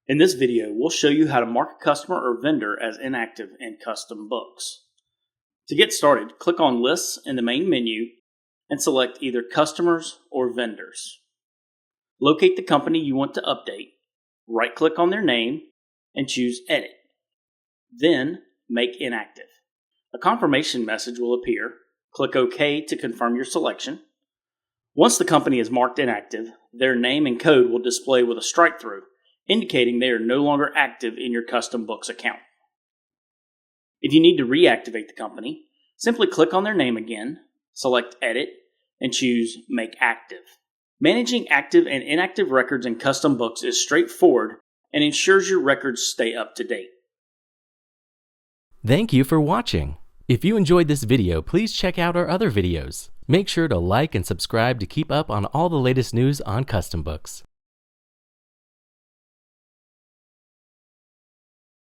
In this video, we'll show you how to mark a customer or vendor as inactive in CustomBooks. To get started, click on Lists in the main menu and select either Customers or Vendors. Locate the company you want to update, right-click on their name, and choose Edit. Then, make inactive. A confirmation message will appear. Click OK to confirm your selection. Once the company is marked inactive, their name and code will display with a strike-through, indicating they are no longer active in your CustomBooks account. If you need to reactivate the company, simply click on their name again, select Edit, and choose Make Active. Managing active and inactive records in CustomBooks is straightforward and ensures your records stay up to date. Thank you for watching. If you enjoyed this video, please check out our other videos. Make sure to like and subscribe to keep up on all the latest news on CustomBooks.